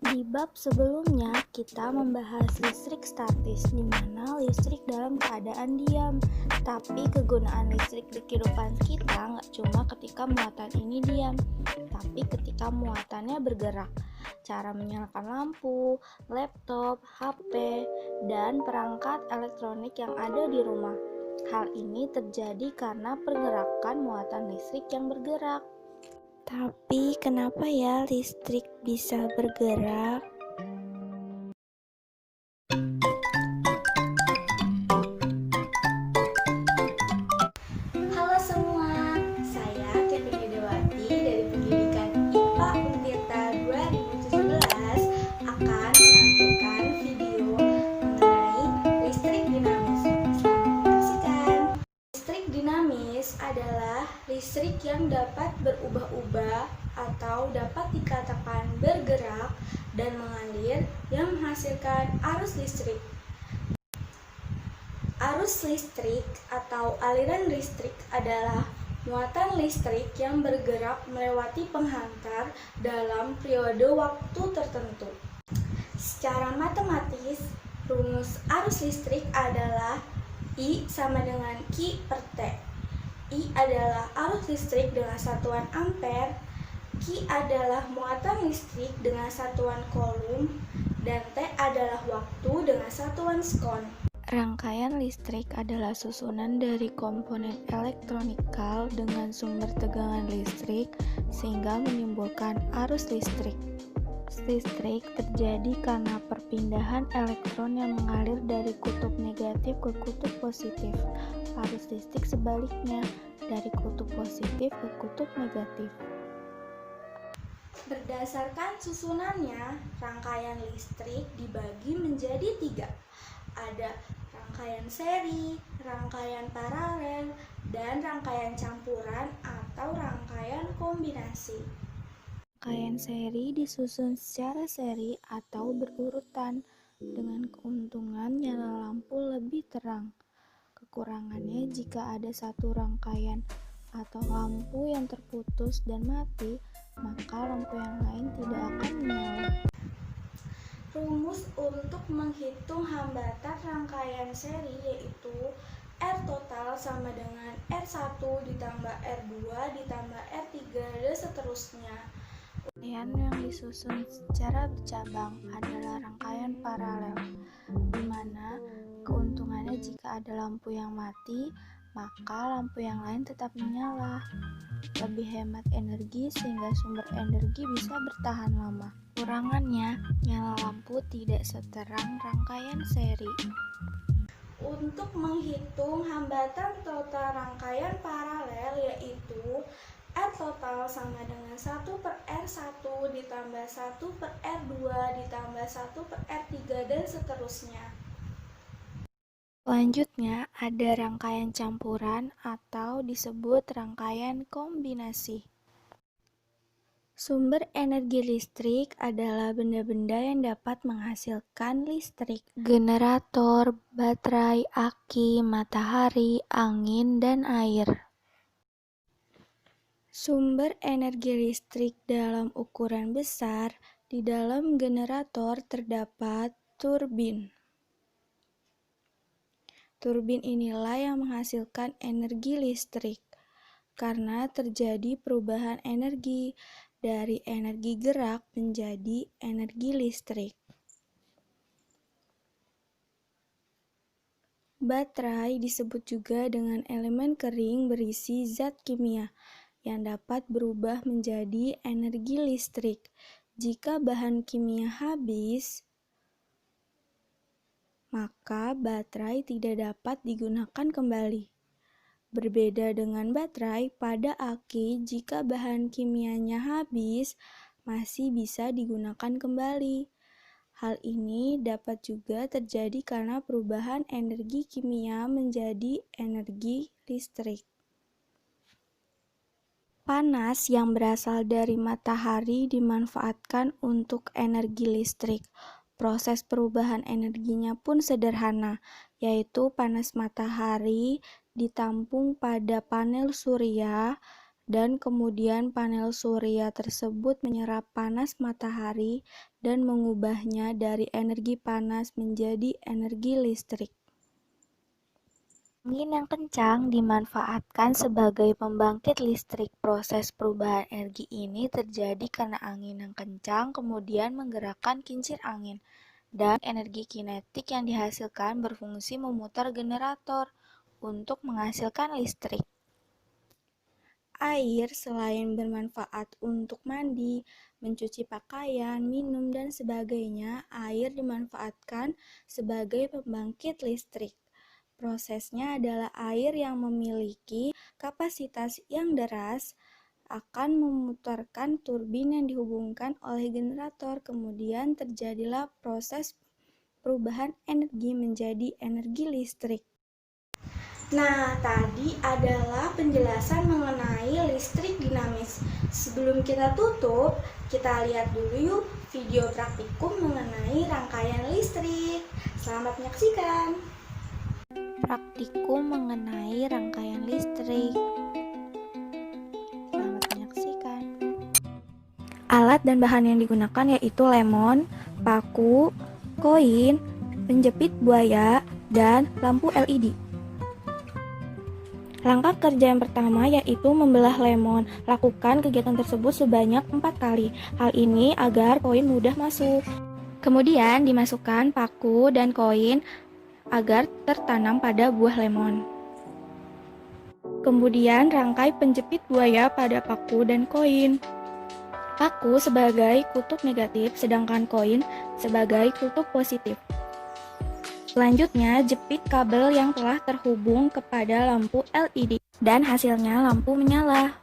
Di bab sebelumnya, kita membahas listrik statis, di mana listrik dalam keadaan diam. Tapi kegunaan listrik di kehidupan kita nggak cuma ketika muatan ini diam, tapi ketika muatannya bergerak. Cara menyalakan lampu, laptop, HP, dan perangkat elektronik yang ada di rumah. Hal ini terjadi karena pergerakan muatan listrik yang bergerak. Tapi kenapa ya listrik bisa bergerak? Halo semua, saya Kevin Yudawati dari Pendidikan IPA Untirta 2017 akan menampilkan video mengenai listrik dinamis. Selamat menyaksikan. Listrik dinamis adalah listrik yang dapat berubah-ubah atau dapat dikatakan bergerak dan mengalir yang menghasilkan arus listrik. Arus listrik atau aliran listrik adalah muatan listrik yang bergerak melewati penghantar dalam periode waktu tertentu. Secara matematis, rumus arus listrik adalah I sama dengan Q per T. I adalah arus listrik dengan satuan ampere, Q adalah muatan listrik dengan satuan coulomb, dan T adalah waktu dengan satuan sekon. Rangkaian listrik adalah susunan dari komponen elektronikal dengan sumber tegangan listrik sehingga menimbulkan arus listrik. Listrik terjadi karena perpindahan elektron yang mengalir dari kutub negatif ke kutub positif. Arus listrik sebaliknya, dari kutub positif ke kutub negatif. Berdasarkan susunannya, rangkaian listrik dibagi menjadi 3. Ada rangkaian seri, rangkaian paralel, dan rangkaian campuran atau rangkaian kombinasi. Rangkaian seri disusun secara seri atau berurutan dengan keuntungan nyala lampu lebih terang. Kekurangannya jika ada satu rangkaian atau lampu yang terputus dan mati, maka lampu yang lain tidak akan menyala. Rumus untuk menghitung hambatan rangkaian seri yaitu R total sama dengan R1 ditambah R2 ditambah R3 dan seterusnya. Rangkaian yang disusun secara bercabang adalah rangkaian paralel, di mana keuntungannya jika ada lampu yang mati, maka lampu yang lain tetap menyala. Lebih hemat energi sehingga sumber energi bisa bertahan lama. Kurangannya, nyala lampu tidak seterang rangkaian seri. Untuk menghitung hambatan total rangkaian paralel yaitu R total sama dengan 1 per R1 ditambah 1 per R2 ditambah 1 per R3 dan seterusnya. Selanjutnya, ada rangkaian campuran atau disebut rangkaian kombinasi. Sumber energi listrik adalah benda-benda yang dapat menghasilkan listrik. Generator, baterai, aki, matahari, angin, dan air. Sumber energi listrik dalam ukuran besar, di dalam generator terdapat turbin. Turbin inilah yang menghasilkan energi listrik, karena terjadi perubahan energi dari energi gerak menjadi energi listrik. Baterai disebut juga dengan elemen kering berisi zat kimia yang dapat berubah menjadi energi listrik. Jika bahan kimia habis, maka baterai tidak dapat digunakan kembali. Berbeda dengan baterai, pada aki jika bahan kimianya habis, masih bisa digunakan kembali. Hal ini dapat juga terjadi karena perubahan energi kimia menjadi energi listrik. Panas yang berasal dari matahari dimanfaatkan untuk energi listrik. Proses perubahan energinya pun sederhana, yaitu panas matahari ditampung pada panel surya, dan kemudian panel surya tersebut menyerap panas matahari dan mengubahnya dari energi panas menjadi energi listrik. Angin yang kencang dimanfaatkan sebagai pembangkit listrik. Proses perubahan energi ini terjadi karena angin yang kencang kemudian menggerakkan kincir angin, dan energi kinetik yang dihasilkan berfungsi memutar generator untuk menghasilkan listrik. Air selain bermanfaat untuk mandi, mencuci pakaian, minum, dan sebagainya, air dimanfaatkan sebagai pembangkit listrik. Prosesnya adalah air yang memiliki kapasitas yang deras akan memutarkan turbin yang dihubungkan oleh generator. Kemudian terjadilah proses perubahan energi menjadi energi listrik. Nah, tadi adalah penjelasan mengenai listrik dinamis. Sebelum kita tutup, kita lihat dulu yuk video praktikum mengenai rangkaian listrik. Selamat menyaksikan. Praktikum mengenai rangkaian listrik. Selamat menyaksikan. Alat dan bahan yang digunakan yaitu lemon, paku, koin, penjepit buaya, dan lampu LED. Langkah kerja yang pertama yaitu membelah lemon. Lakukan kegiatan tersebut sebanyak 4 kali. Hal ini agar koin mudah masuk. Kemudian dimasukkan paku dan koin agar tertanam pada buah lemon. Kemudian rangkai penjepit buaya pada paku dan koin. Paku sebagai kutub negatif, sedangkan koin sebagai kutub positif. Selanjutnya, jepit kabel yang telah terhubung kepada lampu LED dan hasilnya lampu menyala.